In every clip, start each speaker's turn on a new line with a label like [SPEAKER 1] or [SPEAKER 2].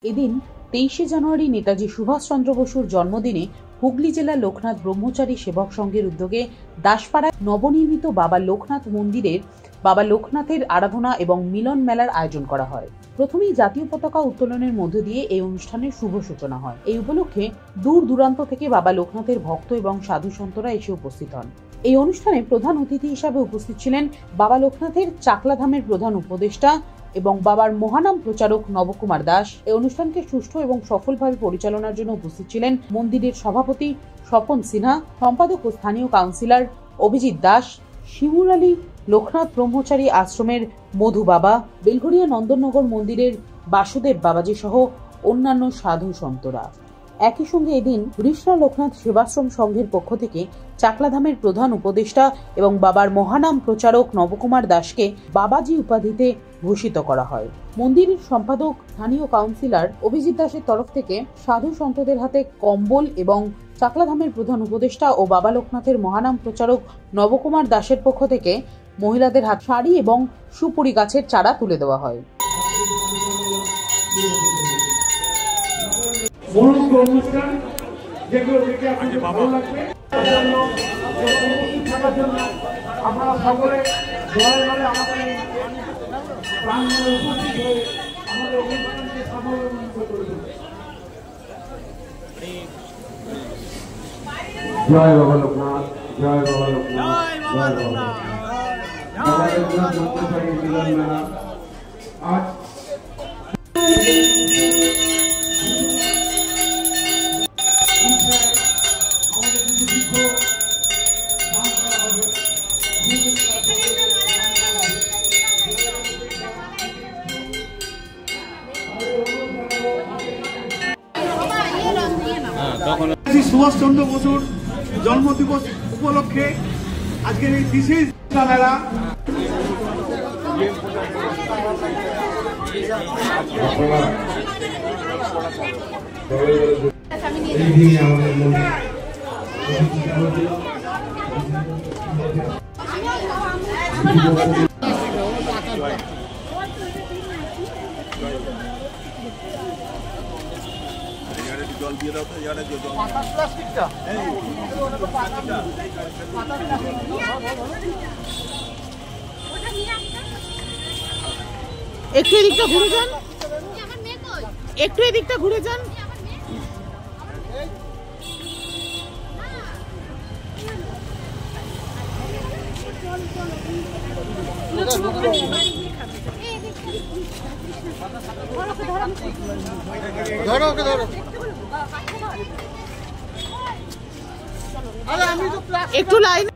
[SPEAKER 1] এদিন 23শে জানুয়ারি নেতাজি সুভাষচন্দ্র বসুর জন্মদিনে হুগলি জেলার লোকনাথ ব্রহ্মচারী সেবক সংঘের উদ্যোগে দাসপাড়ায় নবনির্মিত বাবা লোকনাথ মন্দিরের বাবা লোকনাথের আরাধনা এবং মিলন মেলার আয়োজন করা হয়। প্রথমেই জাতীয় পতাকা উত্তোলনের মধ্য দিয়ে এই অনুষ্ঠানের শুভ সূচনা হয়। এই উপলক্ষে দূর দূরান্ত থেকে বাবা লোকনাথের ভক্ত এবং সাধু সন্তরা এসে উপস্থিত হন। এই অনুষ্ঠানে প্রধান অতিথি হিসাবে উপস্থিত ছিলেন বাবা লোকনাথের চাকলাধামের প্রধান উপদেষ্টা এবং বাবার মহানাম প্রচারক নবকুমার দাস। এই অনুষ্ঠানকে সুষ্ঠু এবং সফলভাবে পরিচালনার জন্য উপস্থিত ছিলেন মন্দিরের সভাপতি স্বপন সিনহা, সম্পাদক ও স্থানীয় কাউন্সিলর অভিজিৎ দাস, শিমুরালী লোকনাথ ব্রহ্মচারী আশ্রমের মধু বাবা, বেলঘরিয়া নন্দননগর মন্দিরের বাসুদেব বাবাজি সহ অন্যান্য সাধু সন্তরা। একই সঙ্গে এদিন কৃষ্ণা লোকনাথ সেবাশ্রম সংঘের পক্ষ থেকে চাকলাধামের প্রধান উপদেষ্টা এবং বাবার মহানাম প্রচারক নবকুমার দাসকে বাবাজি উপাধিতে ভূষিত করা হয়। মন্দিরের সম্পাদক স্থানীয় কাউন্সিলর অভিজিৎ দাসের তরফ থেকে সাধু সন্তদের হাতে কম্বল এবং চাকলাধামের প্রধান উপদেষ্টা ও বাবা লোকনাথের মহানাম প্রচারক নবকুমার দাসের পক্ষ থেকে মহিলাদের হাতে শাড়ি এবং সুপুরি গাছের চারা তুলে দেওয়া হয়।
[SPEAKER 2] অনুষ্ঠান যেগুলো দেখে আপনাদের ভালো লাগবে, আপনারা সকলে দলে দলে আমাদের প্রাঙ্গণে উপস্থিত হয়ে আমাদের অনুষ্ঠানকে সাফল্যমণ্ডিত করবেন। জয় বাবা লোকনাথ, জয় বাবা লোকনাথ, জয় বাবা লোকনাথ। আজ সুভাষচন্দ্র বসুর জন্মদিবস উপলক্ষে আজকের এই বিশেষ মেলা জল দিয়ে দাও তো, প্লাস্টিকটা
[SPEAKER 1] একটু এদিকটা ঘুরে যান, একটু এদিকটা ঘুরে যান।
[SPEAKER 2] ধরো ওকে ধরো।
[SPEAKER 1] একটু লাইন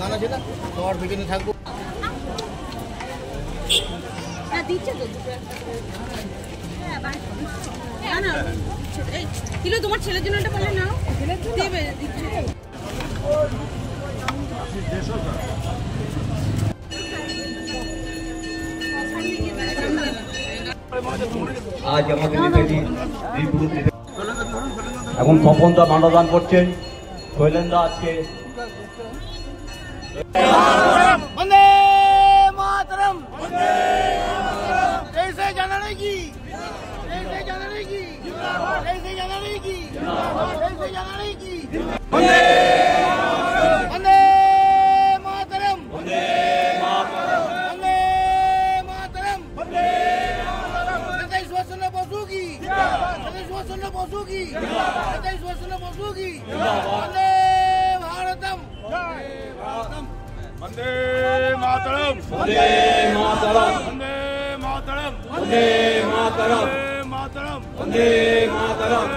[SPEAKER 2] গানা ছিল তোমার পিছনে থাকবো।
[SPEAKER 3] তোমার ছেলের জন্য এটা বলে নাও, দেবে
[SPEAKER 4] আজ আমাদের নেতাজি এখন তপনদা মানদান করছেন, শৈলেন্দা আজকে
[SPEAKER 2] বন্দে মাতরম, 23 জানুয়ারি কি 23 জানুয়ারি কি 23 জানুয়ারি কি 23 জানুয়ারি কি বন্দে বন্দে মাতরম, বন্দে মাতরম, বন্দে মাতরম, বন্দে নেতাজি সুভাষচন্দ্র বসু কি, নেতাজি সুভাষচন্দ্র বসু কি, নেতাজি সুভাষচন্দ্র বসু কি, বন্দে ভারতম, জয় ভারতম, বন্দে মাতরম, বন্দে মাতরম, বন্দে মাতরম, বন্দে মাতরম, মাতরম, বন্দে মাতরম,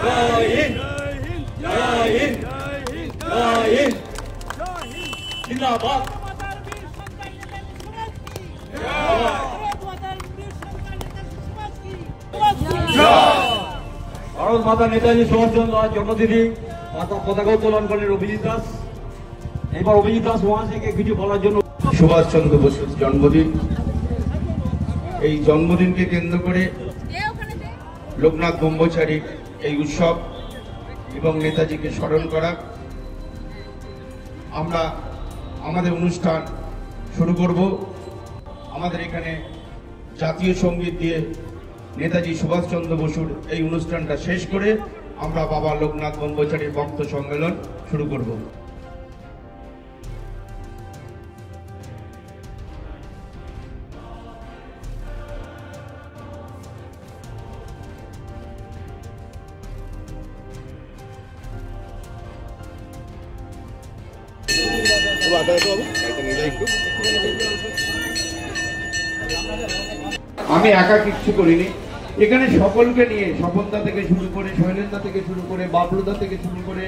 [SPEAKER 2] জয় হিন্দ, জয় হিন্দ, জয় হিন্দ, জয় হিন্দ, জয় হিন্দ, জিন্দাবাদ।
[SPEAKER 4] ভারত মাতা নেতাজি সুভাষচন্দ্র জন্মদিনে পতাকা উত্তোলন করেন অভিজিৎ দাস। এবার অভিজিৎ দাস মহাশয়কে কিছু বলার জন্য।
[SPEAKER 5] সুভাষচন্দ্র বসুর জন্মদিন, এই জন্মদিনকে কেন্দ্র করে লোকনাথ ব্রহ্মচারীর এই উৎসব এবং নেতাজিকে স্মরণ করা আমরা আমাদের অনুষ্ঠান শুরু করব। আমাদের এখানে জাতীয় সঙ্গীত দিয়ে নেতাজি সুভাষচন্দ্র বসুর এই অনুষ্ঠানটা শেষ করে আমরা বাবা লোকনাথ ব্রহ্মচারীর ভক্ত সম্মেলন শুরু করব। আমি একা কিচ্ছু করিনি, এখানে সকলকে নিয়ে, স্বপনদা থেকে শুরু করে, শৈলেন্দা থেকে শুরু করে, বাবলুদা থেকে শুরু করে,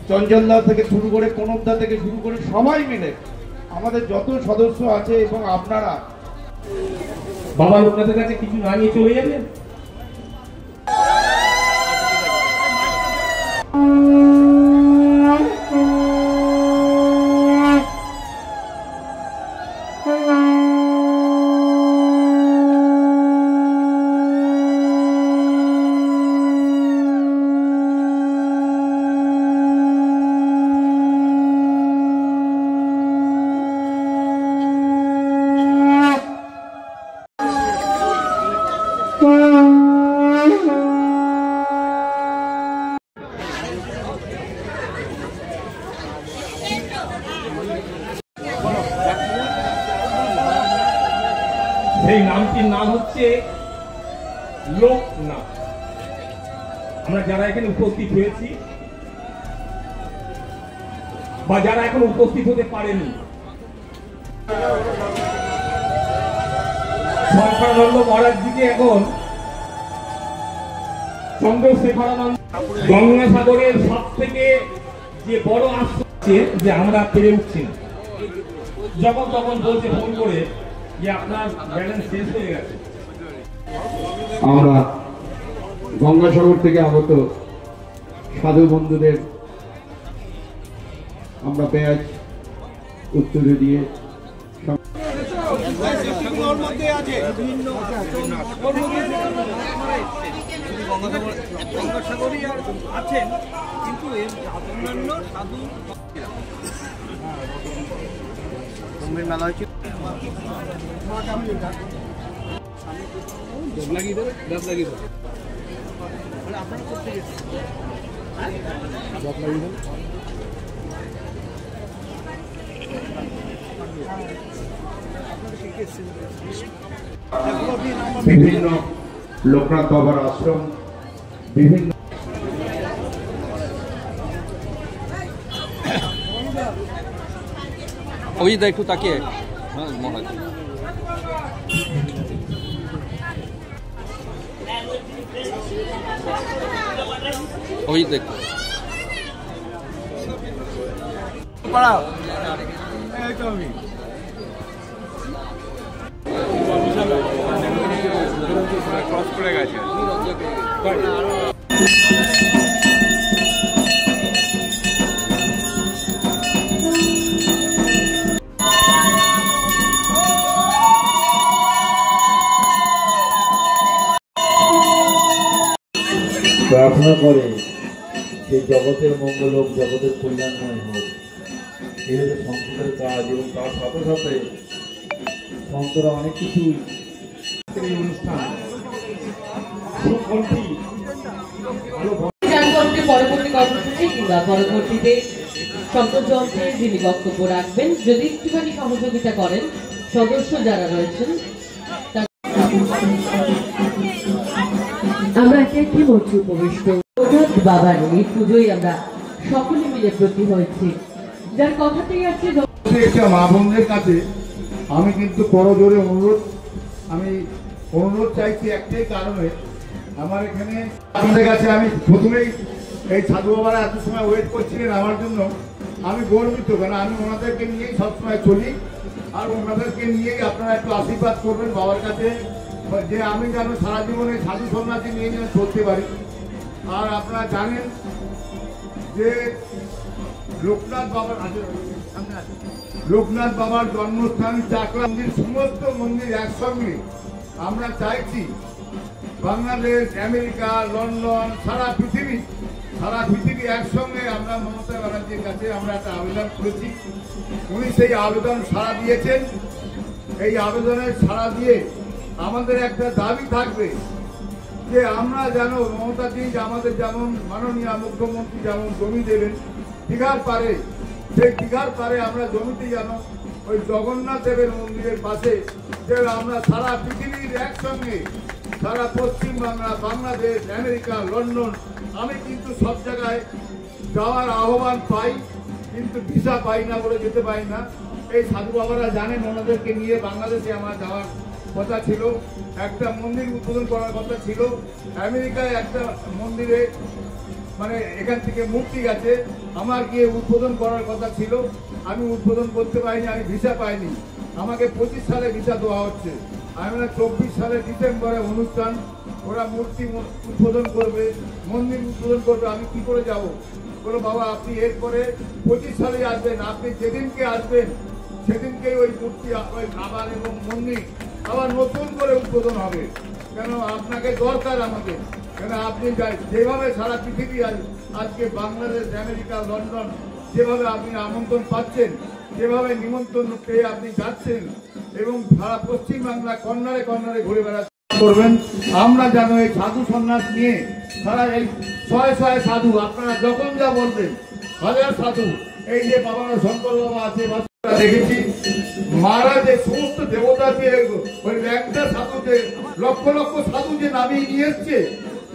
[SPEAKER 5] চঞ্চলদা থেকে শুরু করে, কনকদা থেকে শুরু করে সবাই মিলে আমাদের যত সদস্য আছে এবং আপনারা
[SPEAKER 2] বাবা লোকনাথের কাছে কিছু না নিয়ে চলে যাবেন। সেই নামটির নাম হচ্ছে লোকনাথ। আমরা যারা এখানে উপস্থিত হয়েছি বা যারা এখন উপস্থিত হতে পারেনি, শঙ্করানন্দ মহারাজজিকে এখন চন্দ্রশেখরানন্দ গঙ্গাসাগরের সব থেকে যে বড় আশ্চর্য যে আমরা পেরে উঠছি না। যখন তখন বলছে ফোন করে যে আপনার ব্যালেন্স শেষ হয়ে গেছে।
[SPEAKER 5] আমরা গঙ্গাসাগর থেকে আগত সাধু বন্ধুদের আমরা ব্যাজ উত্তরে দিয়ে মেলা হয়েছে। বিভিন্ন লোকনাথ বাবার আশ্রম, বিভিন্ন
[SPEAKER 6] ওই একটু তাকিয়ে মহারাজ ওই দেখো
[SPEAKER 5] ক্রস করে গেছে।
[SPEAKER 7] প্রার্থনা করে যে জগতের মঙ্গল হোক, জগতের কল্যাণময় হোক, এই হচ্ছে সংস্কৃতের কাজ। এবং তার সাথে সাথে সন্তরা অনেক কিছুই
[SPEAKER 2] অনুষ্ঠান
[SPEAKER 8] পরবর্তী কর্মসূচি কিংবা পরবর্তীতে শব্দযন্ত্রে যিনি বক্তব্য রাখবেন যদি একটুখানি সহযোগিতা করেন সদস্য যারা রয়েছেন। আমরা একটি মঞ্চে উপবিষ্ট বাবার এই পুজোয় আমরা সকলে মিলে ব্রতী হয়েছি, যার কথাতেই আছে
[SPEAKER 9] মা বোনদের কাছে আমি কিন্তু করজোরে অনুরোধ চাইছি একটাই কারণে, আমার এখানে আপনাদের কাছে আমি প্রথমেই এই সাধু বাবারা এত সময় ওয়েট করছিলেন আমার জন্য, আমি গর্বিত, কারণ আমি ওনাদেরকে নিয়েই সবসময় চলি আর ওনাদেরকে নিয়েই আপনারা একটু আশীর্বাদ করবেন বাবার কাছে যে আমি যেন সারা জীবনে সাধু সন্ন্যাসী নিয়ে যেন চলতে পারি। আর আপনারা জানেন যে লোকনাথ বাবার জন্মস্থান চাকলা মন্দির, সমস্ত মন্দির একসঙ্গে আমরা চাইছি বাংলাদেশ, আমেরিকা, লন্ডন, সারা পৃথিবী সারা পৃথিবী একসঙ্গে আমরা মমতা ব্যানার্জির কাছে আমরা একটা আবেদন করেছি। উনি সেই আবেদন সাড়া দিয়েছেন। এই আবেদনের সাড়া দিয়ে আমাদের একটা দাবি থাকবে যে আমরা যেন মমতাজি আমাদের যেমন মাননীয় মুখ্যমন্ত্রী যেমন জমি দেবেন দীঘার পারে, সেই দীঘার পারে আমরা জমিতে যেন ওই জগন্নাথ দেবের মন্দিরের পাশে যে আমরা সারা পৃথিবীর একসঙ্গে সারা পশ্চিমবাংলা, বাংলাদেশ, আমেরিকা, লন্ডন, আমি কিন্তু সব জায়গায় যাওয়ার আহ্বান পাই, কিন্তু ভিসা পাই না বলে যেতে পারি না। এই সাধু বাবারা জানেন, ওনাদেরকে নিয়ে বাংলাদেশে আমার যাওয়ার কথা ছিল, একটা মন্দির উদ্বোধন করার কথা ছিল, আমেরিকায় একটা মন্দিরে মানে এখান থেকে মূর্তি গেছে, আমার গিয়ে উদ্বোধন করার কথা ছিল, আমি উদ্বোধন করতে পারিনি, আমি ভিসা পাইনি। আমাকে 25 সালে ভিসা দেওয়া হচ্ছে, আমি 24 সালের ডিসেম্বরে অনুষ্ঠান, ওরা মূর্তি উদ্বোধন করবে, মন্দির উদ্বোধন করবে, আমি কি করে যাব? বলো বাবা আপনি এরপরে 25 সালে আসবেন, আপনি যেদিনকে আসবেন সেদিনকেই ওই মূর্তি ওই আবার এবং মন্দির আবার নতুন করে উদ্বোধন হবে। কেন আপনাকে দরকার আমাদের, কেন আপনি যেভাবে সারা পৃথিবী আজকে বাংলাদেশ, আমেরিকা, লন্ডন যেভাবে আপনি আমন্ত্রণ পাচ্ছেন, যেভাবে নিমন্ত্রণ পেয়ে আপনি যাচ্ছেন এবং সারা পশ্চিমবাংলা কর্নারে কর্নারে ঘুরে বেড়াচ্ছেন করবেন, আমরা যেন এই সাধু সন্ন্যাস নিয়ে সারা এই শয়ে শয়ে সাধু আপনারা যখন যা বলবেন, হাজার সাধু, এই যে বাবা শঙ্কর বাবা আছে দেখেছি, মারা যে সমস্ত দেবতা দিয়ে ওই একটা সাধু যে লক্ষ লক্ষ সাধু যে নামিয়ে নিয়ে এসছে,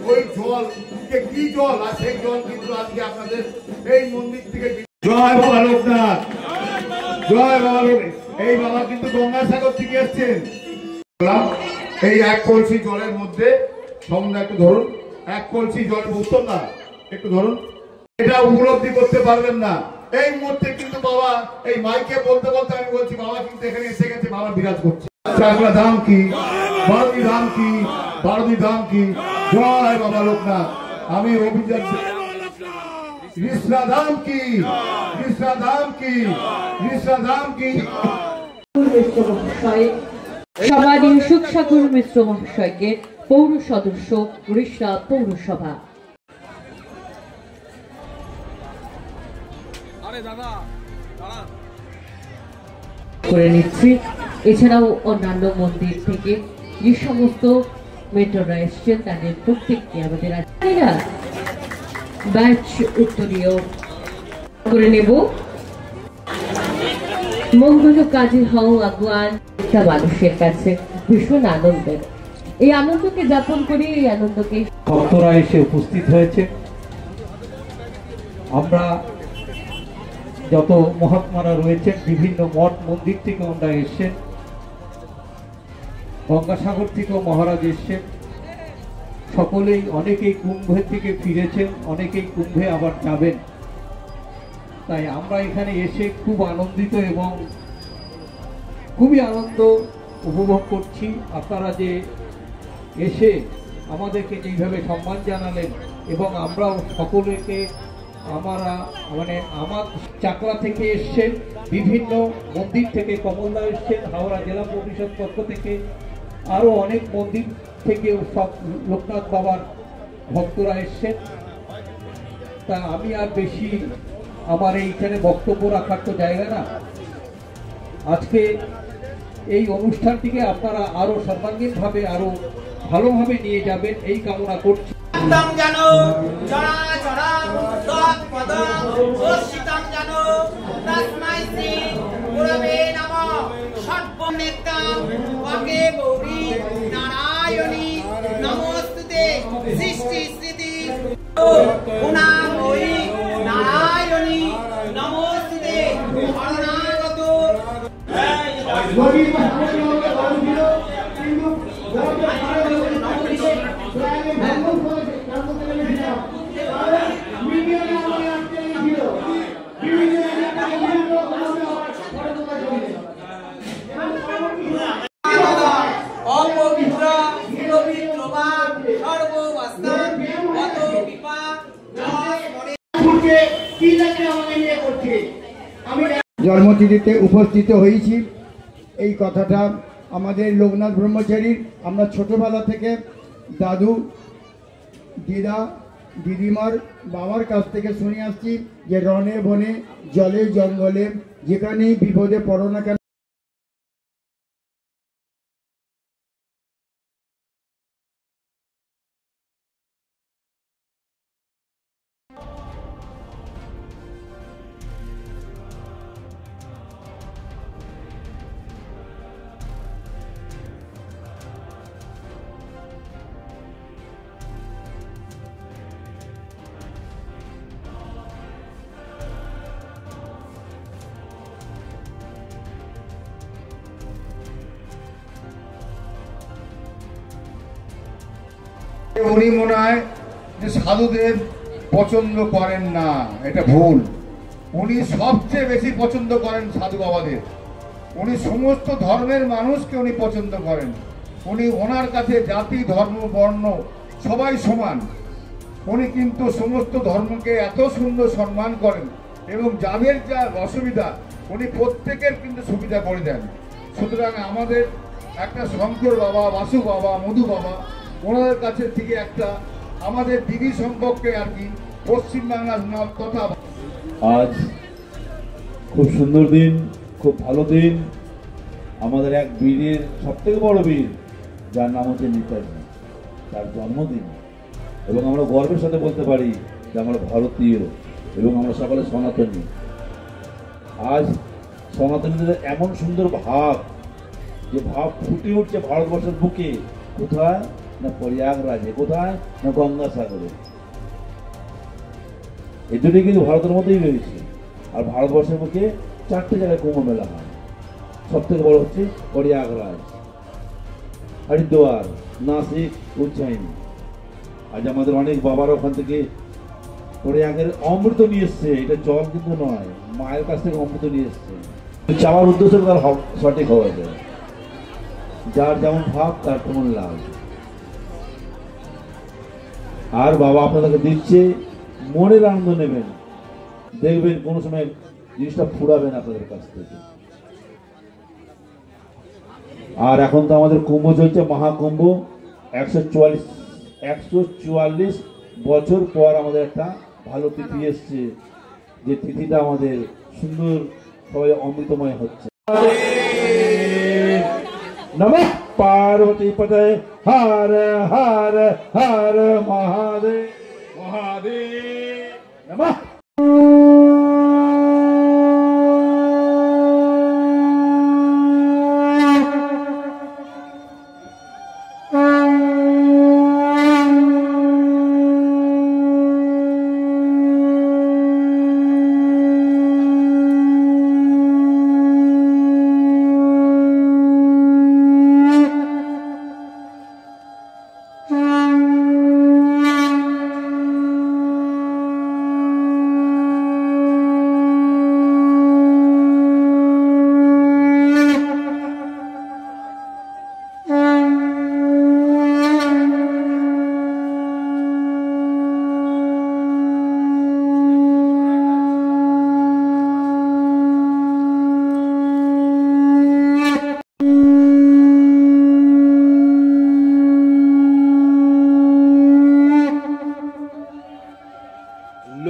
[SPEAKER 9] ওই জল কি জল, আর সেই জল কিন্তু আজকে আপনাদের এই মন্দির থেকে। জয় বাবা লোকনাথ, জয় বাবা লোকনাথ। এই বাবা কিন্তু গঙ্গাসাগর থেকে এসছেন। এই এক কলসি জলের মধ্যে সঙ্গে একটু ধরুন, এক কলসি জল উত্তর না, একটু ধরুন, এটা উপলব্ধি করতে পারবেন না। এই মুহূর্তে কিন্তু বাবা এই মাইকে বলতে বলতে আমি বলছি বাবা কিন্তু এখানে এসে গেছে, বাবা বিরাজ করছে। চাকলা ধাম কি, ভারতী ধাম কি, ভারতী ধাম কি, জয় বাবা লোকনাথ। আমি অভিযান কৃষ্ণা ধাম কি, কৃষ্ণা ধাম কি, কৃষ্ণা ধাম কি।
[SPEAKER 8] সমাজী সুখসাগর মিশ্র মহাশয়কে পৌর সদস্য, রিষড়া পৌরসভা। করে নিচ্ছি। এছাড়াও অন্যান্য মন্দির থেকে যে সমস্ত মেটররা এসছেন তাদের প্রত্যেককে আমাদের ব্যাচ উত্তরীয় করে নেব। মঙ্গল কাজী হও আগুয়ান, এটা মানুষের কাছে ভীষণ আনন্দের। এই আনন্দকে যাপন করি, এই আনন্দকে
[SPEAKER 10] ভক্তরা এসে উপস্থিত হয়েছে। আমরা যত মহাত্মারা রয়েছেন বিভিন্ন মঠ মন্দির থেকে ওনারা এসছেন, গঙ্গাসাগর থেকেও মহারাজ এসছেন, সকলেই অনেকেই কুম্ভের থেকে ফিরেছেন, অনেকেই কুম্ভে আবার যাবেন। তাই আমরা এখানে এসে খুব আনন্দিত এবং খুবই আনন্দ উপভোগ করছি। আপনারা যে এসে আমাদেরকে যেইভাবে সম্মান জানালেন এবং আমরাও সকলকে আমার চাকলা থেকে এসছেন, বিভিন্ন মন্দির থেকে কমলদা এসছেন, হাওড়া জেলা পরিষদ পক্ষ থেকে আরও অনেক মন্দির থেকেও সব লোকনাথ বাবার ভক্তরা এসছেন। তা আমি আর বেশি আমার এইখানে বক্তব্য রাখার তো জায়গা না। আজকে এই অনুষ্ঠানটিকে আপনারা আরো সর্বাঙ্গীনভাবে আরো ভালোভাবে নিয়ে যাবেন এই কামনা করছি।
[SPEAKER 11] নমস্তুতে সৃষ্টি স্থিতি গুণাময়ী নারায়ণী নমস্তুতে শরণাগত।
[SPEAKER 9] জন্মতিথিতে উপস্থিত হয়েছি। এই কথাটা আমাদের লোকনাথ ব্রহ্মচারীর, আমরা ছোটবেলা থেকে দাদু, দিদা দিদিমার বাবার কাছ থেকে শুনে আসছি যে রনে বনে জলে জঙ্গলে যেখানেই বিপদে পড়ো না কেন উনি মনে হয় যে সাধুদের পছন্দ করেন না, এটা ভুল। উনি সবচেয়ে বেশি পছন্দ করেন সাধু বাবাদের। উনি সমস্ত ধর্মের মানুষকে উনি পছন্দ করেন। উনি ওনার কাছে জাতি ধর্ম বর্ণ সবাই সমান। উনি কিন্তু সমস্ত ধর্মকে এত সুন্দর সম্মান করেন এবং যাদের যা অসুবিধা উনি প্রত্যেকের কিন্তু সুবিধা করে দেন। সুতরাং আমাদের একটা শঙ্কর বাবা, বাসু বাবা, মধু বাবা, ওনাদের কাছে থেকে একটা আমাদের দিদি সম্পর্কে আর কি পশ্চিমবাংলার কথা।
[SPEAKER 7] আজ খুব সুন্দর দিন, খুব ভালো দিন। আমাদের এক বীরের সবথেকে বড় বীর যার নাম হচ্ছে নেতাজি, তার জন্মদিন। এবং আমরা গর্বের সাথে বলতে পারি যে আমরা ভারতীয় এবং আমরা সকলে সনাতনী। আজ সনাতনীদের এমন সুন্দর ভাব, যে ভাব ফুটে উঠছে ভারতবর্ষের বুকে। কোথায় না প্রয়াগরাজে, কোথায় না গঙ্গাসাগরে। এই দুটোই কিন্তু ভারতের মধ্যেই রয়েছে। আর ভারতবর্ষের বুকে 4টে জায়গায় কুম্ভ মেলা হয়। সব থেকে বড় হচ্ছে প্রয়াগরাজ, হরিদ্বার, নাসিক, উজ্জয়িন। আজ আমাদের অনেক বাবারা ওখান থেকে প্রয়াগের অমৃত নিয়ে এসছে। এটা জল কিন্তু নয়, মায়ের কাছ থেকে অমৃত নিয়ে এসছে। চাওয়ার উদ্দেশ্য তার সঠিক হওয়া যায়। যার যেমন ভাব তার তেমন লাভ। আর বাবা আপনাদেরকে দিচ্ছে, মনের আনন্দ নেবেন, দেখবেন কোনো সময় জিনিসটা ফুরাবেন আপনাদের কাছ থেকে। আর এখন তো আমাদের কুম্ভ চলছে, মহাকুম্ভ। 144 বছর পর আমাদের একটা ভালো তিথি এসছে, যে তিথিটা আমাদের সুন্দর সবাই অমৃতময় হচ্ছে। নমঃ পার্বতী পতে হর হর হর মহাদেব মহাদেব নমঃ।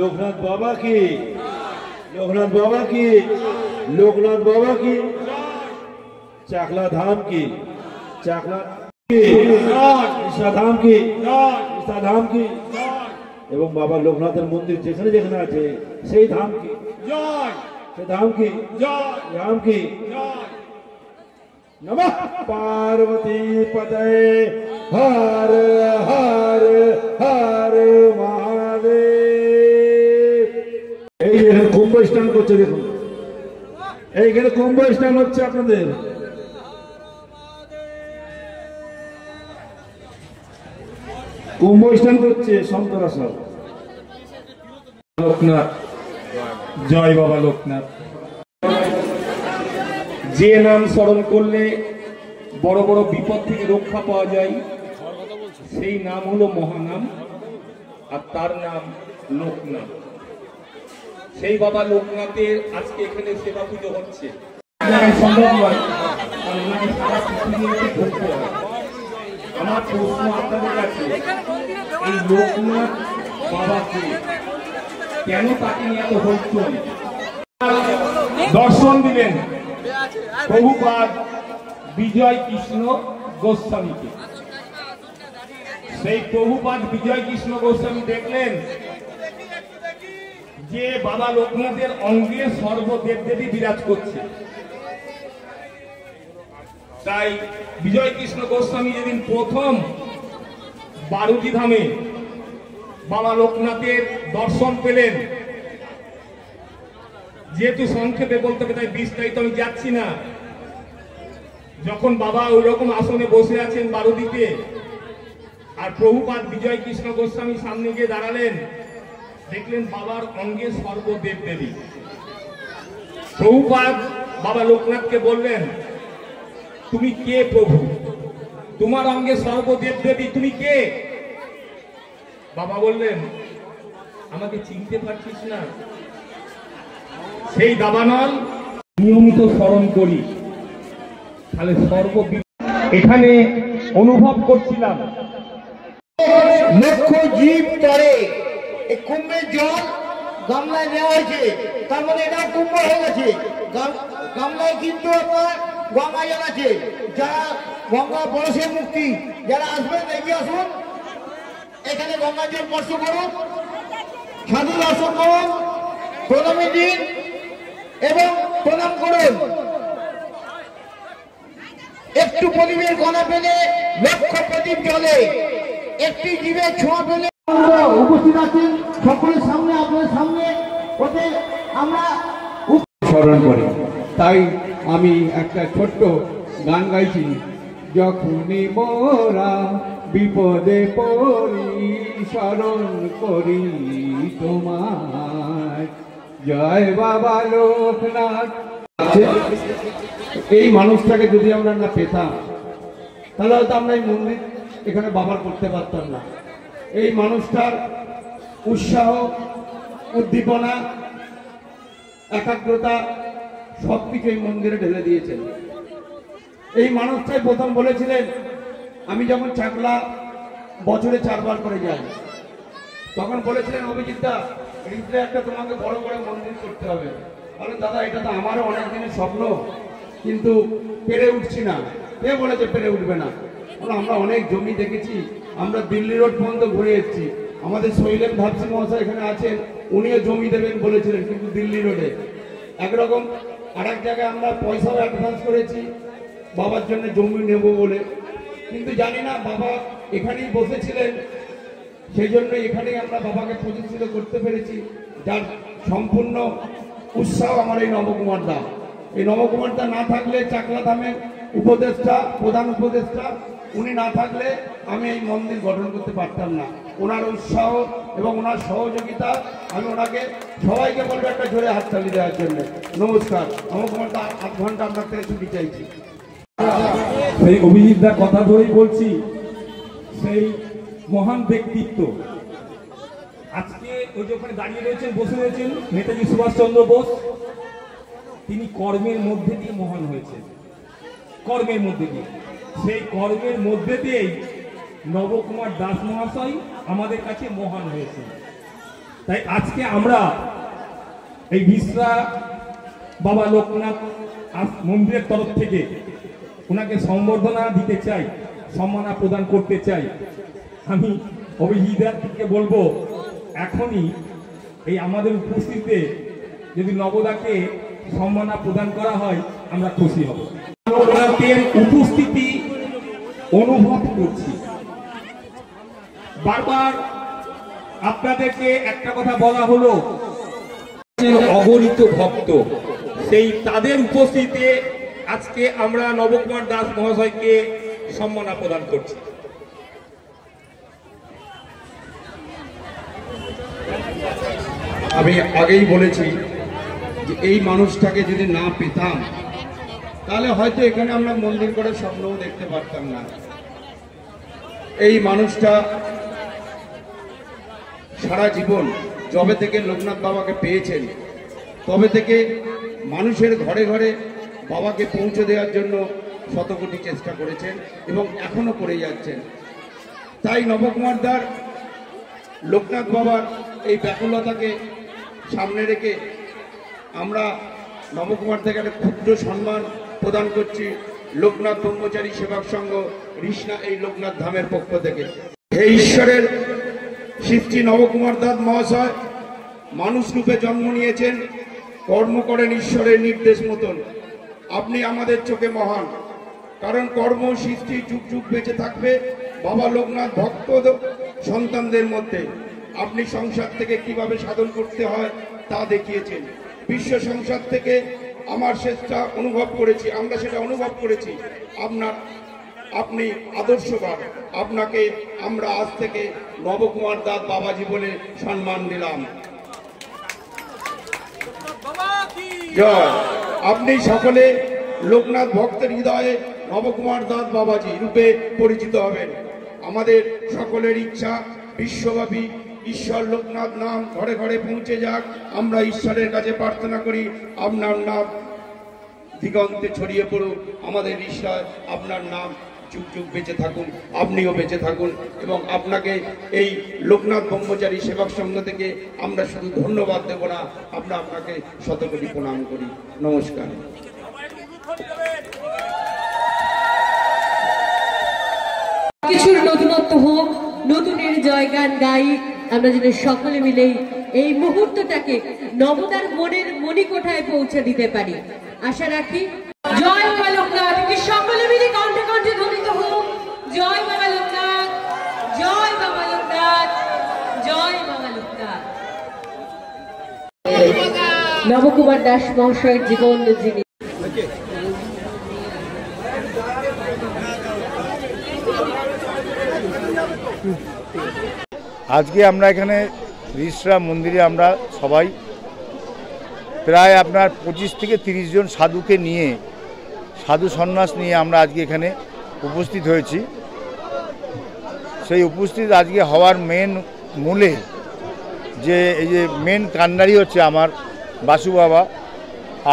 [SPEAKER 7] लोकनाथ बाबा की, लोकनाथ बाबा की, लोकनाथ बाबा की, चाकला धाम की, चाकला की, ईसा धाम की, ईसा धाम की, এবং বাবা লোকনাথের মন্দির যেখানে যেখানে আছে সেই ধাম কি জয়, সেই ধাম কি জয়, রাম কি জয়। নমঃ পার্বতী পতে হর হর হর মহাদেব। এই এখানে কুম্ভ স্নান করছে, দেখুন এইখানে কুম্ভ স্নান হচ্ছে আপনাদের। কুম্ভ স্নান করছে সন্তরা সব।
[SPEAKER 2] লোকনাথ, জয় বাবা লোকনাথ। যে নাম স্মরণ করলে বড় বড় বিপদ থেকে রক্ষা পাওয়া যায়, সেই নাম হলো মহানাম, আর তার নাম লোকনাথ। সেই বাবা লোকনাথের আজকে এখানে সেবা পুজো হচ্ছে। আমার প্রশ্ন আপনাদের কাছে, এই লোকনাথ বাবাকে, কেন তাকে নিয়ে এত হইচই? দর্শন দিলেন প্রভুপাদ বিজয় কৃষ্ণ গোস্বামীকে। সেই প্রভুপাদ বিজয় কৃষ্ণ গোস্বামী দেখলেন যে বাবা লোকনাথের অঙ্গে সর্বদেবদেবী বিরাজ করছে। তাই বিজয় কৃষ্ণ গোস্বামী যেদিন প্রথম বারুদি ধামে বাবা লোকনাথের দর্শন পেলেন, যেহেতু সংক্ষেপে বলতে হবে তাই বিস্তারিত আমি যাচ্ছি না, যখন বাবা ওই রকম আসনে বসে আছেন বারুদিতে আর প্রভুপাদ বিজয় কৃষ্ণ গোস্বামী সামনে গিয়ে দাঁড়ালেন, দেখলেন বাবার অঙ্গে সর্বদেব দেবী। প্রভুপাদ বাবা লোকনাথকে বললেন, তুমি কে প্রভু? তোমার অঙ্গে সর্বদেব দেবী, তুমি কে? বাবা বললেন, আমাকে চিনতে পারছিস না? সেই দাবানল নিয়মিত স্মরণ করি, তাহলে এখানে অনুভব করছিলাম
[SPEAKER 9] লক্ষ জীব তরে এই কুম্ভের জল গামলায় নেওয়া হয়েছে, তার মানে এটা কুম্ভ হয়ে গেছে। গামলায় কিন্তু আপনার গঙ্গা জল আছে। যারা গঙ্গা বরসে মুক্তি, যারা আসবেন এগিয়ে আসুন, এখানে গঙ্গা জল স্পর্শ করুন, সাধু দর্শন করুন, প্রণামী দিন এবং প্রণাম করুন। একটু প্রদীপের কণা পেলে লক্ষ প্রদীপ জ্বলে, একটি জীবের ছোঁয়া পেলে উপস্থিত আছেন সকলের সামনে, আপনাদের সামনে ওদের আমরা
[SPEAKER 10] স্মরণ করি। তাই আমি একটা ছোট্ট গান গাইছি, যখনই মোরা বিপদে পড়ি স্মরণ করি তোমার, জয় বাবা লোকনাথ। এই মানুষটাকে যদি আমরা না পেতাম তাহলে হয়তো আমরা এই মন্দির এখানে বাবার করতে পারতাম না। এই মানুষটার উৎসাহ, উদ্দীপনা, একাগ্রতা সবকিছু এই মন্দিরে ঢেলে দিয়েছেন। এই মানুষটাই প্রথম বলেছিলেন, আমি যখন চাকলা বছরে 4 বার করে যাই, তখন বলেছিলেন, অভিজিৎদা এইটা একটা তোমাকে বড় বড় মন্দির করতে হবে। বলেন, দাদা এটা তো আমারও অনেক দিনের স্বপ্ন, কিন্তু পেরে উঠছি না। কে বলেছে পেরে উঠবে না? আমরা অনেক জমি দেখেছি, আমরা দিল্লি রোড পর্যন্ত ঘুরে এসেছি। আমাদের শৈলেন ধাপসি মহাশয় এখানে আছেন, উনিও জমি দেবেন বলেছিলেন, কিন্তু দিল্লি রোডে একরকম। আর এক জায়গায় আমরা পয়সাও অ্যাডভান্স করেছি বাবার জন্য জমি নেব বলে, কিন্তু জানি না বাবা এখানেই বসেছিলেন, সেই জন্য এখানেই আমরা বাবাকে প্রতিষ্ঠিত করতে পেরেছি। যার সম্পূর্ণ উৎসাহ আমার এই নবকুমার দা। এই নবকুমার দা না থাকলে, চাকলা ধামের উপদেষ্টা, প্রধান উপদেষ্টা, উনি না থাকলে আমি এই মন্দির গঠন করতে পারতাম না। ওনার উৎসাহ এবং ওনার সহযোগিতা, আমি ওনাকে সবাইকে বলবো একটা জোরে হাততালি দেওয়ার জন্য। নমস্কার। নবকুমার দা 8 ঘন্টা আপনার থেকে ছুটি চাইছি।
[SPEAKER 2] সেই অভিজিৎদার কথা ধরেই বলছি, সেই মহান ব্যক্তিত্ব আজকে ওই যে ওখানে দাঁড়িয়ে রয়েছেন, বসে রয়েছেন নেতাজি সুভাষচন্দ্র বোস, তিনি কর্মের মধ্যে দিয়ে মহান হয়েছেন। কর্মের মধ্যে দিয়ে, সেই কর্মের মধ্যে দিয়েই নবকুমার দাস মহাশয় আমাদের কাছে মহান হয়েছে। তাই আজকে আমরা এই বিশ্রা বাবা লোকনাথ মন্দিরের তরফ থেকে ওনাকে সম্বর্ধনা দিতে চাই, সম্মাননা প্রদান করতে চাই। আমি অভিজিৎকে বলবো, এখনই এই আমাদের উপস্থিতিতে যদি নবদাকে সম্মাননা প্রদান করা হয়, আমরা খুশি হব। লোকনাথের উপস্থিতি অনুভব করছি। বারবার আপনাদেরকে একটা কথা বলা হলো, অগণিত ভক্ত, সেই তাদের উপস্থিতিতে আজকে আমরা নবকুমার দাস মহাশয়কে সম্মাননা প্রদান করছি।
[SPEAKER 5] আমি আগেই বলেছি যে এই মানুষটাকে যদি না পেতাম তাহলে হয়তো এখানে আমরা মন্দির করে স্বপ্নও দেখতে পারতাম না। এই মানুষটা সারা জীবন যবে থেকে লোকনাথ বাবাকে পেয়েছেন তবে থেকে মানুষের ঘরে ঘরে বাবাকে পৌঁছে দেওয়ার জন্য শতকোটি চেষ্টা করেছেন এবং এখনো করে যাচ্ছেন। তাই নবকুমার দার লোকনাথ বাবার এই ব্যাকুলতাকে সামনে রেখে আমরা নবকুমার থেকে একটা ক্ষুদ্র সম্মান প্রদান করছি লোকনাথ ব্রহ্মচারী সেবক সংঘ ঋষ্ণা এই লোকনাথ ধামের পক্ষ থেকে। হে ঈশ্বরের সৃষ্টি নবকুমার দাস মহাশয় মানুষ রূপে জন্ম নিয়েছেন, কর্ম করেন ঈশ্বরের নির্দেশ মতন। আপনি আমাদের চোখে মহান, কারণ কর্ম সৃষ্টি যুগ যুগ বেঁচে থাকবে বাবা লোকনাথ ভক্ত সন্তানদের মধ্যে। আপনি সংসার থেকে কিভাবে সাধন করতে হয় তা দেখিয়েছেন। বিশ্ব সংসার থেকে আমার সেটা অনুভব করেছি, আমরা সেটা অনুভব করেছি। আপনি আদর্শবান, আপনাকে আমরা আজ থেকে নবকুমার দাস বাবাজি বলে সম্মান দিলাম। জয়। আপনি সকলে লোকনাথ ভক্তের হৃদয়ে নবকুমার দাস বাবাজি রূপে পরিচিত হবেন। আমাদের সকলের ইচ্ছা বিশ্বব্যাপী ঈশ্বর লোকনাথ নাম ঘরে ঘরে পৌঁছে যাক। আমরা ঈশ্বরের কাছে প্রার্থনা করি আপনার নাম দিগন্তে ছড়িয়ে পড়ুক। আমাদের ঈশ্বর আপনার নাম যুগ যুগ বেঁচে থাকুন, আপনিও বেঁচে থাকুন এবং আপনাকে এই লোকনাথ ব্রহ্মচারী সেবক সংঘ থেকে আমরা শুধু ধন্যবাদ দেব না, আমরা আপনাকে শতকোটি প্রণাম করি। নমস্কার।
[SPEAKER 8] কিছুর নতুনত্ব হোক, নতুনের জয়গান গাই আমরা যেন সকলে মিলে এই মুহূর্তটাকে নবদার মনের মণিকোঠায় পৌঁছে দিতে পারি আশা রাখি। জয় বাবা লোকনাথ, সকলে মিলে কণ্ঠে কণ্ঠে ধ্বনিত হোক। জয় বাবা লোকনাথ, জয় বাবা লোকনাথ, জয় বাবা লোকনাথ। নবকুমার দাস মহাশয়ের জীবন যিনি
[SPEAKER 9] আজকে আমরা এখানে ঋষরা মন্দিরে আমরা সবাই প্রায় আপনার 25 থেকে 30 জন সাধুকে নিয়ে, সাধু সন্ন্যাস নিয়ে আমরা আজকে এখানে উপস্থিত হয়েছি। সেই উপস্থিত আজকে হওয়ার মেন মূলে যে এই যে মেন কান্ডারি হচ্ছে আমার বাসু বাবা,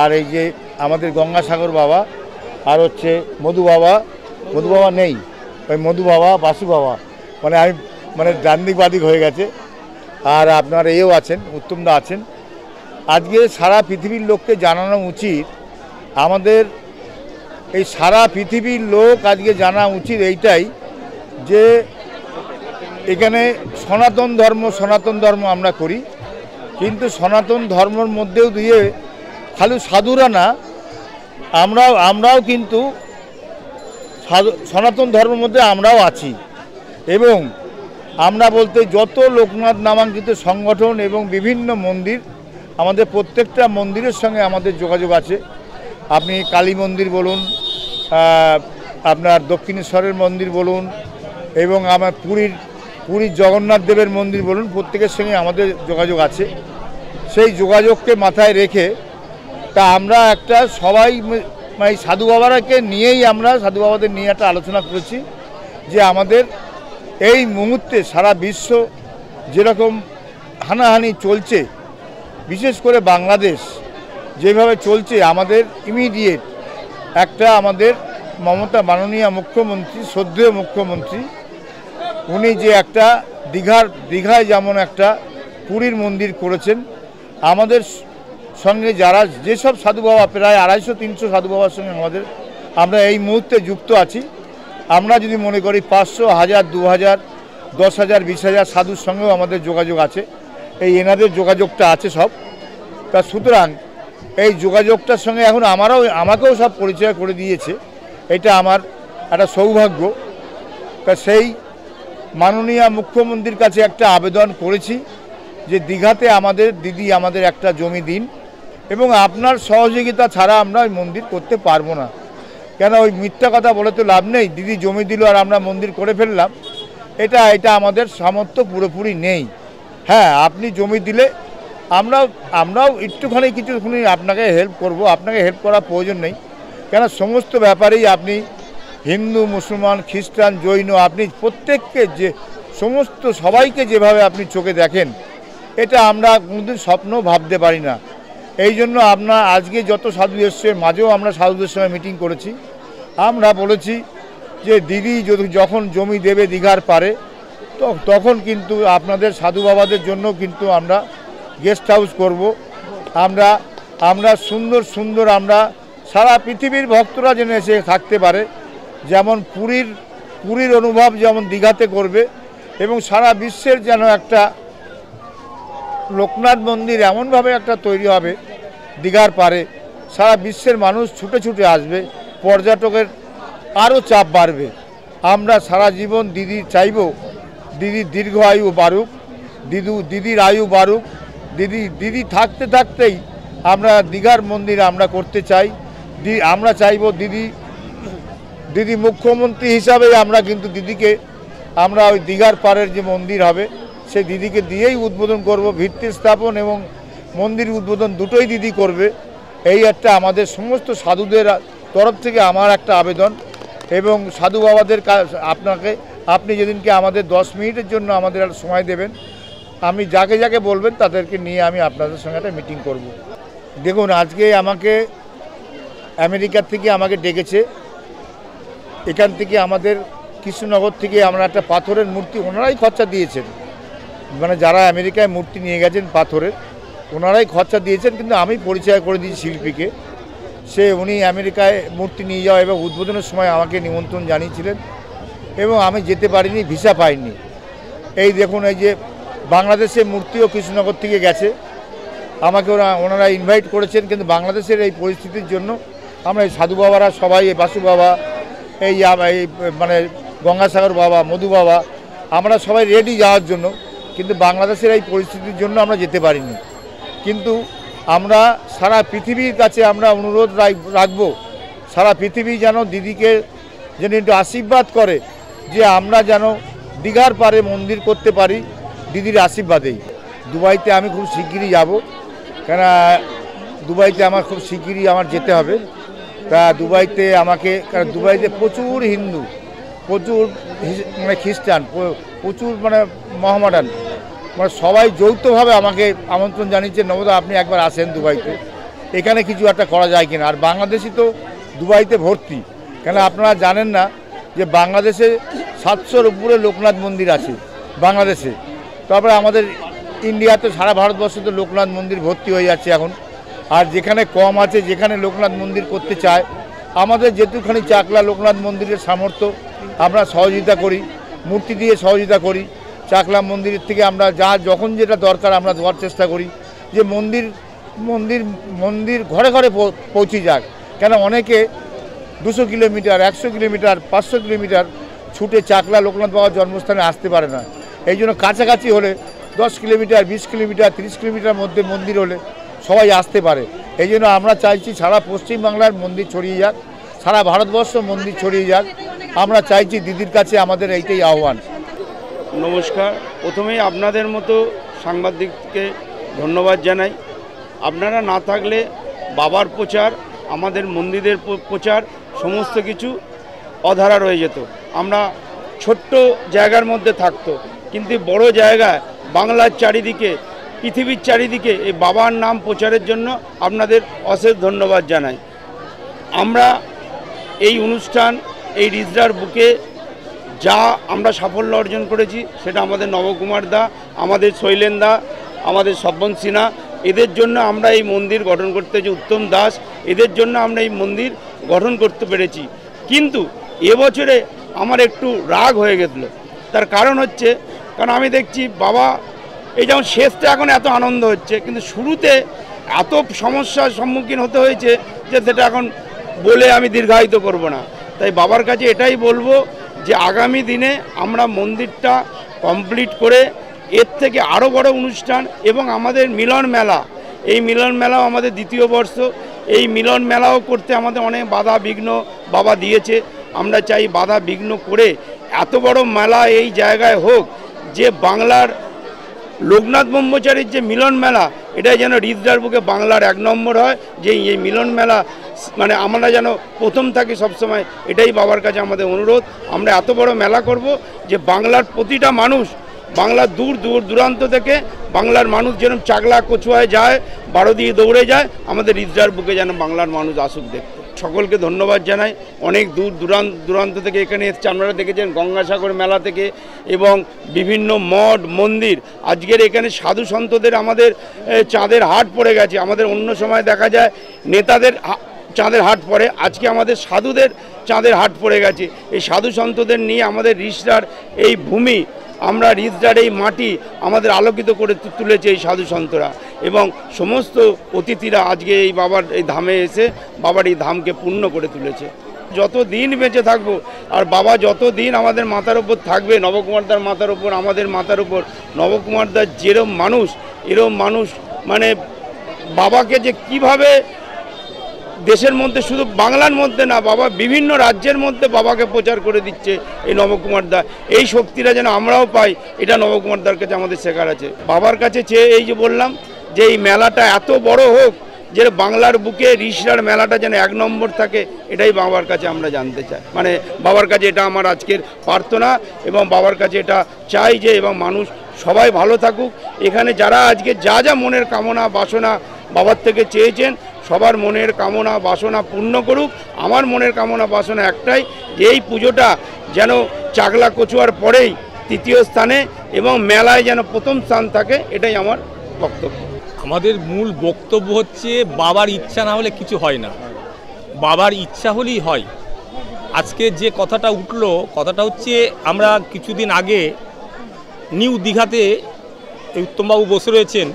[SPEAKER 9] আর এই যে আমাদের গঙ্গাসাগর বাবা, আর হচ্ছে মধু বাবা নেই, ওই মধু বাবা বাসু বাবা, আমি ডান্দিক বাদিক হয়ে গেছে। আর আপনার এও আছেন, উত্তমদা আছেন। আজকে সারা পৃথিবীর লোককে জানানো উচিত, আমাদের এই সারা পৃথিবীর লোক আজকে জানা উচিত এইটাই যে এখানে সনাতন ধর্ম আমরা করি, কিন্তু সনাতন ধর্মের মধ্যেও দিয়ে খালি সাধুরা না, আমরাও কিন্তু সনাতন ধর্মের মধ্যে আমরাও আছি। এবং আমরা বলতে যত লোকনাথ নামাঙ্কিত সংগঠন এবং বিভিন্ন মন্দির, আমাদের প্রত্যেকটা মন্দিরের সঙ্গে আমাদের যোগাযোগ আছে। আপনি কালী মন্দির বলুন, আপনার দক্ষিণেশ্বরের মন্দির বলুন, এবং আমার পুরীর জগন্নাথ দেবের মন্দির বলুন, প্রত্যেকের সঙ্গে আমাদের যোগাযোগ আছে। সেই যোগাযোগকে মাথায় রেখে তা আমরা একটা সবাই সাধু বাবারাকে নিয়েই আমরা সাধু বাবাদের নিয়ে একটা আলোচনা করেছি যে আমাদের এই মুহূর্তে সারা বিশ্ব যেরকম হানাহানি চলছে, বিশেষ করে বাংলাদেশ যেভাবে চলছে, আমাদের ইমিডিয়েট একটা আমাদের মাননীয় মুখ্যমন্ত্রী, শ্রদ্ধেয় মুখ্যমন্ত্রী, উনি যে একটা দীঘায় যেমন একটা পুরীর মন্দির করেছেন, আমাদের সঙ্গে যারা যেসব সাধু বাবা প্রায় 250-300 সাধু বাবার সঙ্গে আমরা এই মুহূর্তে যুক্ত আছি। আমরা যদি মনে করি 500, 1000, 2000, 10,000, 20,000 সাধুর সঙ্গেও আমাদের যোগাযোগ আছে, এই এনাদের যোগাযোগটা আছে সব। তা সুতরাং এই যোগাযোগটার সঙ্গে এখন আমাকেও সব পরিচয় করে দিয়েছে, এটা আমার একটা সৌভাগ্য। তা সেই মাননীয় মুখ্যমন্ত্রীর কাছে একটা আবেদন করেছি যে দীঘাতে আমাদের একটা জমি দিন, এবং আপনার সহযোগিতা ছাড়া আমরা ওই মন্দির করতে পারবো না। কেন ওই মিথ্যা কথা বলে তো লাভ নেই, দিদি জমি দিল আর আমরা মন্দির করে ফেললাম, এটা আমাদের সামর্থ্য পুরোপুরি নেই। হ্যাঁ, আপনি জমি দিলে আমরাও কিছুখানি আপনাকে হেল্প করব, আপনাকে হেল্প করার প্রয়োজন নেই। কেন সমস্ত ব্যাপারেই আপনি হিন্দু, মুসলমান, খ্রিস্টান, জৈন, আপনি প্রত্যেককে সমস্ত সবাইকে যেভাবে আপনি চোখে দেখেন, এটা আমরা কোনোদিন স্বপ্ন ভাবতে পারি না। এই জন্য আপনার আজকে যত সাধু এসছে, মাঝেও আমরা সাধুদের সঙ্গে মিটিং করেছি, আমরা বলেছি যে দিদি যখন জমি দেবে দীঘার পারে, তখন কিন্তু আপনাদের সাধু বাবাদের জন্য কিন্তু আমরা গেস্ট হাউস করব। আমরা সুন্দর সুন্দর আমরা সারা পৃথিবীর ভক্তরা যেন এসে থাকতে পারে, যেমন পুরীর অনুভব যেমন দীঘাতে করবে, এবং সারা বিশ্বের যেন একটা লোকনাথ মন্দির এমনভাবে একটা তৈরি হবে দীঘার পারে, সারা বিশ্বের মানুষ ছুটে ছুটে আসবে, পর্যটকের আরও চাপ বাড়বে। আমরা সারা জীবন দিদি চাইব দিদির দীর্ঘ আয়ু বাড়ুক, দিদির আয়ু বাড়ুক, দিদি থাকতে থাকতেই আমরা দীঘার মন্দির আমরা করতে চাই। আমরা চাইব দিদি মুখ্যমন্ত্রী হিসাবে আমরা কিন্তু দিদিকে আমরা ওই দীঘার পাড়ের যে মন্দির হবে সেই দিদিকে দিয়েই উদ্বোধন করব। ভিত্তি স্থাপন এবং মন্দির উদ্বোধন দুটোই দিদি করবে। এই একটা আমাদের সমস্ত সাধুদের তরফ থেকে আমার একটা আবেদন, এবং সাধু বাবাদের আপনি যেদিনকে আমাদের 10 মিনিটের জন্য আমাদের একটা সময় দেবেন, আমি যাকে বলবেন তাদেরকে নিয়ে আমি আপনাদের সঙ্গে একটা মিটিং করব। দেখুন, আজকে আমাকে আমেরিকার থেকে আমাকে ডেকেছে, এখান থেকে আমাদের কৃষ্ণনগর থেকে আমরা একটা পাথরের মূর্তি ওনারাই খরচা দিয়েছেন, মানে যারা আমেরিকায় মূর্তি নিয়ে গেছেন পাথরের ওনারাই খরচা দিয়েছেন, কিন্তু আমি পরিচয় করে দিয়েছি শিল্পীকে। উনি আমেরিকায় মূর্তি নিয়ে যাওয়া এবং উদ্বোধনের সময় আমাকে নিমন্ত্রণ জানিয়েছিলেন, এবং আমি যেতে পারিনি, ভিসা পাইনি। এই দেখুন, এই যে বাংলাদেশের মূর্তিও কৃষ্ণনগর থেকে গেছে, আমাকে ওনারা ইনভাইট করেছেন, কিন্তু বাংলাদেশের এই পরিস্থিতির জন্য আমরা এই সাধু বাবারা সবাই, এই বাসু বাবা, এই মানে গঙ্গাসাগর বাবা, মধু বাবা, আমরা সবাই রেডি যাওয়ার জন্য, কিন্তু বাংলাদেশের এই পরিস্থিতির জন্য আমরা যেতে পারিনি। কিন্তু আমরা সারা পৃথিবীর কাছে আমরা অনুরোধ রাখব, সারা পৃথিবী যেন দিদিকে যেন একটু আশীর্বাদ করে, যে আমরা যেন দীঘার পাড়ে মন্দির করতে পারি দিদির আশীর্বাদেই। দুবাইতে আমি খুব শিগগিরই যাব, কেন দুবাইতে আমার খুব শিগগিরই আমার যেতে হবে। তা দুবাইতে কারণ দুবাইতে প্রচুর হিন্দু, প্রচুর মানে খ্রিস্টান, প্রচুর মানে মহামেডান, মানে সবাই যৌথভাবে আমাকে আমন্ত্রণ জানিয়েছে, নবদা আপনি একবার আসেন দুবাইতে, এখানে কিছু একটা করা যায় কিনা। আর বাংলাদেশি তো দুবাইতে ভর্তি, কেন আপনারা জানেন না যে বাংলাদেশে 700-র উপরে লোকনাথ মন্দির আছে বাংলাদেশে। তারপরে আমাদের ইন্ডিয়াতে সারা ভারতবর্ষে তো লোকনাথ মন্দির ভর্তি হয়ে যাচ্ছে এখন। আর যেখানে কম আছে, যেখানে লোকনাথ মন্দির করতে চায়, আমাদের যেটুখানি চাকলা লোকনাথ মন্দিরের সামর্থ্য আমরা সহযোগিতা করি, মূর্তি দিয়ে সহযোগিতা করি। চাকলা মন্দিরের থেকে আমরা যখন যেটা দরকার আমরা দেওয়ার চেষ্টা করি, যে মন্দির ঘরে ঘরে পৌঁছে যাক। কেন অনেকে 200 কিলোমিটার, 100 কিলোমিটার, 500 কিলোমিটার ছুটে চাকলা লোকনাথ বাবার জন্মস্থানে আসতে পারে না। এই জন্য কাছাকাছি হলে 10 কিলোমিটার, 20 কিলোমিটার, 30 কিলোমিটার মধ্যে মন্দির হলে সবাই আসতে পারে। এই জন্য আমরা চাইছি সারা পশ্চিমবাংলার মন্দির ছড়িয়ে যাক, সারা ভারতবর্ষ মন্দির ছড়িয়ে যাক। আমরা চাইছি দিদির কাছে আমাদের এইটাই আহ্বান।
[SPEAKER 12] নমস্কার, প্রথমেই আপনাদের মতো সাংবাদিককে ধন্যবাদ জানাই। আপনারা না থাকলে বাবার প্রচার, আমাদের মন্দিরের প্রচার সমস্ত কিছু অধারা রয়ে যেত। আমরা ছোট্ট জায়গার মধ্যে থাকতো, কিন্তু বড় জায়গায় বাংলার চারিদিকে, পৃথিবীর চারিদিকে এই বাবার নাম প্রচারের জন্য আপনাদের অশেষ ধন্যবাদ জানাই। আমরা এই অনুষ্ঠান, এই রিজরার বুকে যা আমরা সাফল্য অর্জন করেছি, সেটা আমাদের নবকুমার দা, আমাদের শৈলেন দা, আমাদের সব্বন সিনহা, এদের জন্য আমরা এই মন্দির গঠন করতে পেরেছি, উত্তম দাস, এদের জন্য আমরা এই মন্দির গঠন করতে পেরেছি। কিন্তু এবছরে আমার একটু রাগ হয়ে গেছিল। তার কারণ হচ্ছে, কারণ আমি দেখছি বাবা এই যেমন শেষটা এখন এত আনন্দ হচ্ছে, কিন্তু শুরুতে এত সমস্যার সম্মুখীন হতে হয়েছে যে সেটা এখন বলে আমি দীর্ঘায়িত করব না। তাই বাবার কাছে এটাই বলবো যে আগামী দিনে আমরা মন্দিরটা কমপ্লিট করে এর থেকে আরও বড় অনুষ্ঠান, এবং আমাদের মিলন মেলা, এই মিলন মেলাও আমাদের 2য় বর্ষ, এই মিলন মেলাও করতে আমাদের অনেক বাধা বিঘ্ন বাবা দিয়েছে। আমরা চাই বাধা বিঘ্ন করে এত বড় মেলা এই জায়গায় হোক, যে বাংলার লোকনাথ ব্রহ্মচারীর যে মিলন মেলা, এটাই যেন রিজরার বুকে বাংলার 1 নম্বর হয়, যে এই মিলন মেলা মানে আমরা যেন প্রথম থাকি সবসময়। এটাই বাবার কাছে আমাদের অনুরোধ। আমরা এত বড় মেলা করব যে বাংলার প্রতিটা মানুষ, বাংলার দূর দূরান্ত থেকে বাংলার মানুষ যেরকম চাকলা কচুয়ায় যায়, বারো দিয়ে দৌড়ে যায়, আমাদের রিজরার বুকে যেন বাংলার মানুষ আসুক দেখতে। সকলকে ধন্যবাদ জানাই। অনেক দূর দূরান্ত থেকে এখানে এসছে, আপনারা দেখেছেন গঙ্গাসাগর মেলা থেকে এবং বিভিন্ন মঠ মন্দির। আজকের এখানে সাধু সন্তদের আমাদের চাঁদের হাট পড়ে গেছে। আমাদের অন্য সময় দেখা যায় নেতাদের চাঁদের হাট পড়ে, আজকে আমাদের সাধুদের চাঁদের হাট পড়ে গেছে। এই সাধু সন্তদের নিয়ে আমাদের রিসরার এই ভূমি, আমরা রিসরার এই মাটি আমাদের আলোকিত করে তুলেছে এই সাধু সন্তরা, এবং সমস্ত অতিথিরা আজকে এই বাবার এই ধামে এসে বাবার এই ধামকে পূর্ণ করে তুলেছে। যত দিন বেঁচে থাকবো আর বাবা যত দিন আমাদের মাথার উপর থাকবে, নবকুমারদার মাথার উপর, আমাদের মাথার উপর, নবকুমারদার যেরম মানুষ এরম মানুষ, মানে বাবাকে যে কিভাবে দেশের মধ্যে, শুধু বাংলার মধ্যে না, বাবা বিভিন্ন রাজ্যের মধ্যে বাবাকে প্রচার করে দিচ্ছে এই নবকুমারদা। এই শক্তিটা যেন আমরাও পাই, এটা নবকুমারদার কাছে আমাদের শেখার আছে। বাবার কাছে চেয়ে এই যে বললাম যে এই মেলাটা এত বড় হোক, যে বাংলার বুকে রিসরার মেলাটা যেন 1 নম্বর থাকে, এটাই বাবার কাছে আমরা জানতে চাই। মানে বাবার কাছে এটা আমার আজকের প্রার্থনা, এবং বাবার কাছে এটা চাই যে এবং মানুষ সবাই ভালো থাকুক। এখানে যারা আজকে যা যা মনের কামনা বাসনা বাবার থেকে চেয়েছেন, সবার মনের কামনা বাসনা পূর্ণ করুক। আমার মনের কামনা বাসনা একটাই, যে এই পুজোটা যেন চাকলা কচুয়ার পরেই 3য় স্থানে এবং মেলায় যেন 1ম স্থান থাকে, এটাই আমার বক্তব্য।
[SPEAKER 13] আমাদের মূল বক্তব্য হচ্ছে বাবার ইচ্ছা না হলে কিছু হয় না, বাবার ইচ্ছা হলেই হয়। আজকে যে কথাটা উঠলো, কথাটা হচ্ছে আমরা কিছুদিন আগে নিউ দীঘাতে এই উত্তমবাবু বসে রয়েছেন,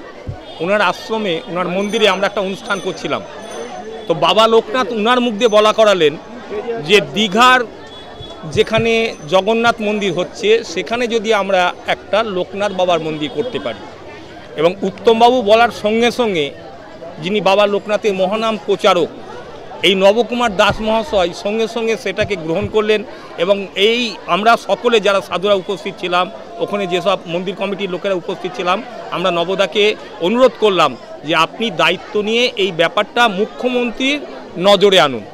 [SPEAKER 13] ওনার আশ্রমে, ওনার মন্দিরে আমরা একটা অনুষ্ঠান করছিলাম। তো বাবা লোকনাথ ওনার মুখ দিয়ে বলা করালেন যে দীঘার যেখানে জগন্নাথ মন্দির হচ্ছে সেখানে যদি আমরা একটা লোকনাথ বাবার মন্দির করতে পারি। এবং উত্তমবাবু বলার সঙ্গে সঙ্গে যিনি বাবা লোকনাথের মহানাম প্রচারক এই নবকুমার দাস মহাশয় সঙ্গে সঙ্গে সেটাকে গ্রহণ করলেন। এবং এই আমরা সকলে যারা সাধুরা উপস্থিত ছিলাম, ওখানে যেসব মন্দির কমিটির লোকেরা উপস্থিত ছিলাম, আমরা নবদাকে অনুরোধ করলাম যে আপনি দায়িত্ব নিয়ে এই ব্যাপারটা মুখ্যমন্ত্রীর নজরে আনুন,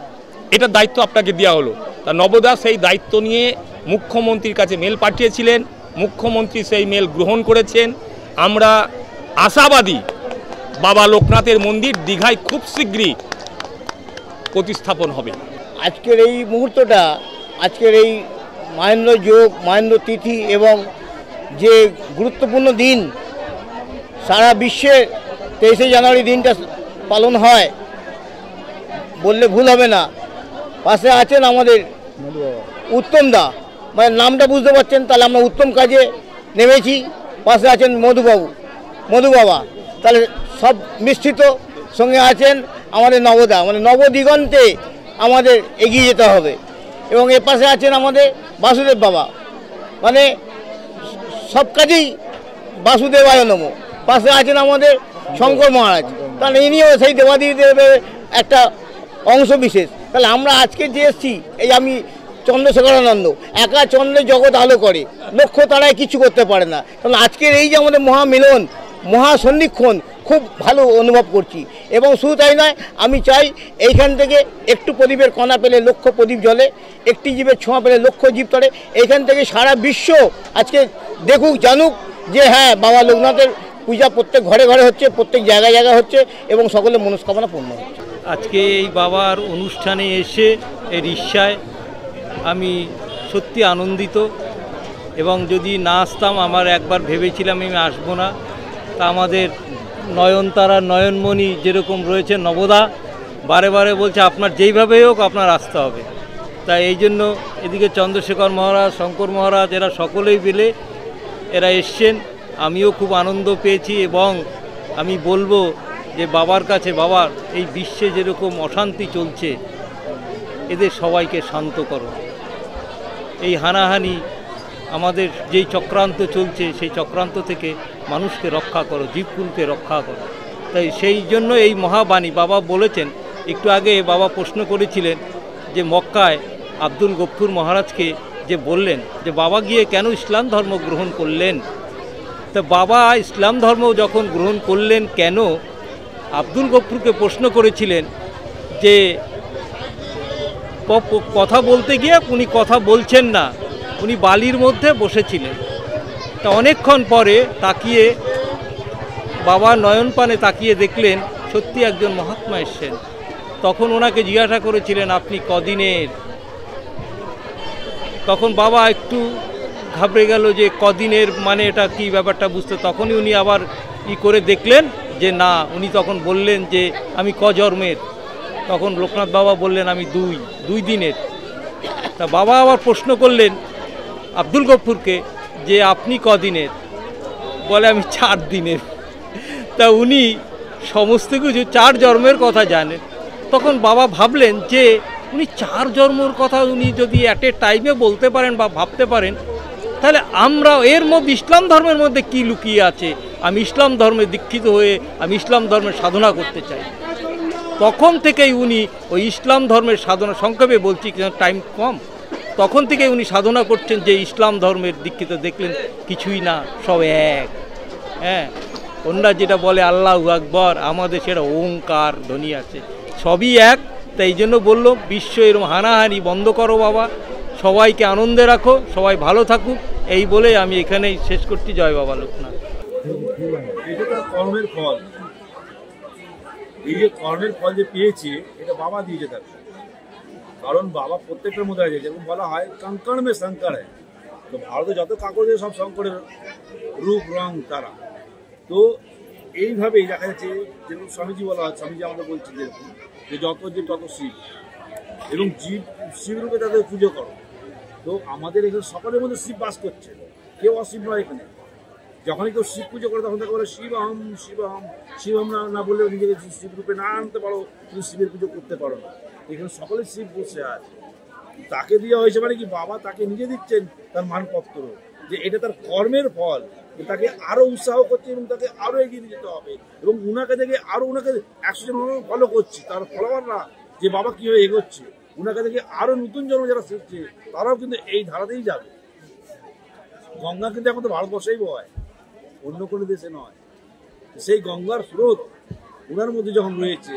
[SPEAKER 13] এটা দায়িত্ব আপনাকে দেওয়া হলো। তা নবদা সেই দায়িত্ব নিয়ে মুখ্যমন্ত্রীর কাছে মেল পাঠিয়েছিলেন, মুখ্যমন্ত্রী সেই মেল গ্রহণ করেছেন। আমরা আশাবাদী বাবা লোকনাথের মন্দির দীঘায় খুব শীঘ্রই প্রতিস্থাপন হবে।
[SPEAKER 14] আজকের এই মুহূর্তটা, আজকের এই মহেন্দ্র যোগ, মহেন্দ্র তিথি এবং যে গুরুত্বপূর্ণ দিন, সারা বিশ্বে 23শে জানুয়ারি দিনটা পালন হয় বললে ভুল হবে না। পাশে আছেন আমাদের উত্তমদা, মানে নামটা বুঝতে পারছেন, তাহলে আমরা উত্তম কাজে নেমেছি। পাশে আছেন মধু বাবা, তাহলে সব মিশ্রিত। সঙ্গে আছেন আমাদের নবদা, মানে নবদিগন্তে আমাদের এগিয়ে যেতে হবে। এবং এর পাশে আছেন আমাদের বাসুদেব বাবা, মানে সব কাজেই বাসুদেবায় নমঃ। পাশে আছেন আমাদের শঙ্কর মহারাজ, তাহলে ইনিও সেই দেবাদিদেবের একটা অংশ বিশেষ। তাহলে আমরা আজকে যে এসেছি, এই আমি চন্দ্রশেখরানন্দ, একা চন্দ্রের জগৎ আলো করে, লক্ষ্য তারাই কিছু করতে পারে না। তাহলে আজকের এই যে আমাদের মহামিলন, মহাসন্নিক্ষণ খুব ভালো অনুভব করছি। এবং শুধু তাই নয়, আমি চাই এইখান থেকে একটু প্রদীপের কণা পেলে লক্ষ প্রদীপ জ্বলে, একটি জীবের ছোঁয়া পেলে লক্ষ জীব তরে। এইখান থেকে সারা বিশ্ব আজকে দেখুক, জানুক যে হ্যাঁ, বাবা লোকনাথের পূজা প্রত্যেক ঘরে ঘরে হচ্ছে, প্রত্যেক জায়গায় জায়গায় হচ্ছে এবং সকলের মনস্কামনা পূর্ণ হচ্ছে।
[SPEAKER 15] আজকে এই বাবার অনুষ্ঠানে এসে এই রিক্সায় আমি সত্যি আনন্দিত। এবং যদি না আসতাম, আমার একবার ভেবেছিলাম আমি আসবো না। তা আমাদের নয়নতারা, নয়নমণি যেরকম রয়েছে, নবদা বারে বারে বলছে আপনার যেইভাবেই হোক আপনার আসতে হবে। তাই এই জন্য এদিকে চন্দ্রশেখর মহারাজ, শঙ্কর মহারাজ, এরা সকলেই মিলে এরা এসছেন। আমিও খুব আনন্দ পেয়েছি। এবং আমি বলবো যে বাবার কাছে, বাবার এই বিশ্বে যেরকম অশান্তি চলছে, এদের সবাইকে শান্ত করো। এই হানাহানি, আমাদের যেই চক্রান্ত চলছে, সেই চক্রান্ত থেকে মানুষকে রক্ষা করো, জীবকুলকে রক্ষা করো। তাই সেই জন্য এই মহাবাণী বাবা বলেছেন। একটু আগে বাবা প্রশ্ন করেছিলেন যে মক্কায় আব্দুল গফুর মহারাজকে যে বললেন যে বাবা গিয়ে কেন ইসলাম ধর্ম গ্রহণ করলেন। তো বাবা ইসলাম ধর্ম যখন গ্রহণ করলেন কেন, আব্দুল গফুরকে প্রশ্ন করেছিলেন যে কথা বলতে গিয়ে উনি কথা বলছেন না, উনি বালির মধ্যে বসেছিলেন। তা অনেকক্ষণ পরে তাকিয়ে বাবা নয়ন পানে তাকিয়ে দেখলেন সত্যি একজন মহাত্মা এসছেন। তখন ওনাকে জিজ্ঞাসা করেছিলেন আপনি কদিনের, তখন বাবা একটু ঘাবড়ে গেল যে কদিনের মানে এটা কি ব্যাপারটা বুঝতে, তখনই উনি আবার করে দেখলেন যে না, উনি তখন বললেন যে আমি কজন্মের, তখন লোকনাথ বাবা বললেন আমি দুই দিনের। তা বাবা আবার প্রশ্ন করলেন আব্দুল গফুরকে যে আপনি কদিনের, বলে আমি 4 দিনের। তা উনি সমস্ত কিছু 4 জন্মের কথা জানেন। তখন বাবা ভাবলেন যে উনি 4 জন্মের কথা উনি যদি অ্যাট এ টাইমে বলতে পারেন বা ভাবতে পারেন, তাহলে আমরা এর মধ্যে ইসলাম ধর্মের মধ্যে কি লুকিয়ে আছে, আমি ইসলাম ধর্মে দীক্ষিত হয়ে আমি ইসলাম ধর্মের সাধনা করতে চাই। তখন থেকেই উনি ওই ইসলাম ধর্মের সাধনা, সংক্ষেপে বলছি টাইম কম, তখন থেকে উনি সাধনা করছেন যে ইসলাম ধর্মের দীক্ষিত। দেখলেন কিছুই না, সব এক। হ্যাঁ, ওনারা যেটা বলে আল্লাহু আকবার, আমাদের সেটা ওঙ্কার ধ্বনি আছে, সবই এক। তাই জন্য বললো বিশ্ব এরকম হানাহানি বন্ধ করো বাবা, সবাইকে আনন্দে রাখো, সবাই ভালো থাকুক, এই বলে আমি এখানেই শেষ করছি। জয় বাবা লোকনাথ।
[SPEAKER 7] এটা তার কর্মের ফল, এই যে কর্মের ফল যে পেয়েছে এটা বাবা দিয়েছে তাকে। কারণ বাবা প্রত্যেকটার মধ্যে আছে, যেরকম বলা হয় কঙ্কর মে শঙ্কর হয়, তো ভারতে যত কাগজে সব শঙ্করের রূপ রং তারা। তো এইভাবেই দেখা যাচ্ছে, যেরকম স্বামীজি বলা হয়, স্বামীজি আমাদের বলছে যেরকম যে যত জীব তত শিব, এবং জীব শিবরূপে তাদের পুজো করো। তো আমাদের এখানে সকলের মধ্যে শিব বাস করছে, কেউ অশিব নয় এখানে। যখনই কেউ শিব পুজো করে তখন তাকে বলে শিবম শিবম শিবম, না বললে নিজেকে শিব রূপে না আনতে পারো, তুমি শিবের পুজো করতে পারো না। এখানে সকলে শিব বসে আছে, তাকে দেওয়া হয়েছে মানে কি বাবা তাকে নিজে দিচ্ছেন তার মানপত্র, যে এটা তার কর্মের ফল, তাকে আরো উৎসাহ করছে এবং তাকে আরো এগিয়ে নিয়ে যেতে হবে। এবং উনাকে দেখে আরো উনাকে 100 জন ফলো করছে, তার ফলোয়াররা যে বাবা কিভাবে এগোচ্ছে, উনাকে দেখে আরো নতুন জন্ম যারা শিখছে তারাও কিন্তু এই ধারাতেই যাবে। গঙ্গা কিন্তু এখন তো ভারতবর্ষেই বয়, অন্য কোনো দেশে নয়। সেই গঙ্গার স্রোত উনার মধ্যে যখন রয়েছে,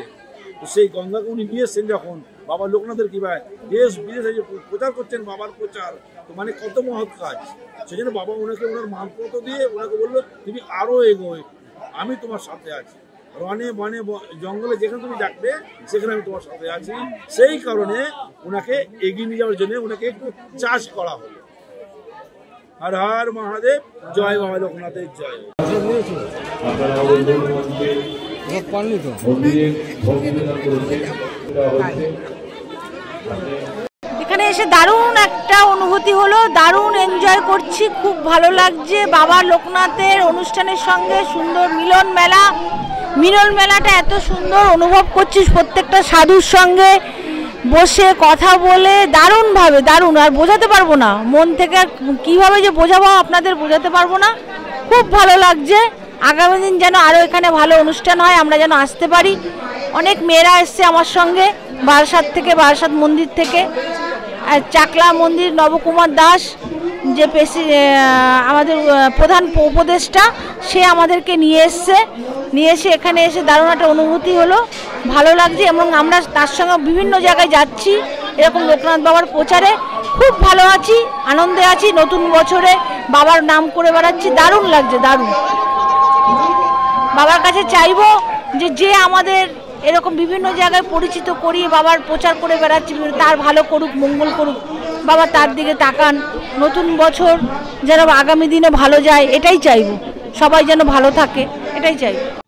[SPEAKER 7] তো সেই গঙ্গাকে উনি নিয়ে এসছেন যখন বাবা লোকনাথের কৃপায় দেশ বিদেশে যে প্রচার করছেন বাবার প্রচার, তো মানে কত মহৎ কাজ। সেই জন্য বাবা ওনাকে ওনার মানপত্র দিয়ে ওনাকে বললো তুমি আরো এগোয়, আমি তোমার সাথে আছি, রনে বনে জঙ্গলে যেখানে তুমি ডাকবে সেখানে আমি তোমার সাথে আছি। সেই কারণে ওনাকে এগিয়ে নিয়ে যাওয়ার জন্য ওনাকে একটু চাষ করা হলো। হর হর মহাদেব, জয় বাবা লোকনাথের জয়।
[SPEAKER 3] এখানে এসে দারুণ একটা অনুভূতি হলো, দারুণ এনজয় করছি, খুব ভালো লাগছে। বাবা লোকনাথের অনুষ্ঠানের সঙ্গে সুন্দর মিলন মেলাটা এত সুন্দর অনুভব করছিস, প্রত্যেকটা সাধুর সঙ্গে বসে কথা বলে দারুণভাবে, দারুণ, আর বোঝাতে পারবো না মন থেকে, কিভাবে যে বোঝাবো আপনাদের বোঝাতে পারবো না। খুব ভালো লাগছে। আগামী দিন যেন আরও এখানে ভালো অনুষ্ঠান হয়, আমরা যেন আসতে পারি। অনেক মেয়েরা এসছে আমার সঙ্গে বারাসাত থেকে, বারাসাত মন্দির থেকে, চাকলা মন্দির নবকুমার দাস যে আমাদের প্রধান উপদেষ্টা, সে আমাদেরকে নিয়ে এসে এখানে এসে দারুণ একটা অনুভূতি হলো, ভালো লাগছে। এবং আমরা তার সঙ্গে বিভিন্ন জায়গায় যাচ্ছি এরকম লোকনাথ বাবার প্রচারে, খুব ভালো আছি, আনন্দে আছি। নতুন বছরে বাবার নাম করে বেড়াচ্ছি, দারুণ লাগছে, দারুণ। বাবার কাছে চাইবো যে আমাদের এরকম বিভিন্ন জায়গায় পরিচিত করিয়ে বাবার প্রচার করে বেড়াচ্ছি, তার ভালো করুক, মঙ্গল করুক, বাবা তার দিকে তাকান। নতুন বছর যেন আগামী দিনে ভালো যায়, এটাই চাইবো, সবাই যেন ভালো থাকে, এটাই চাইবো।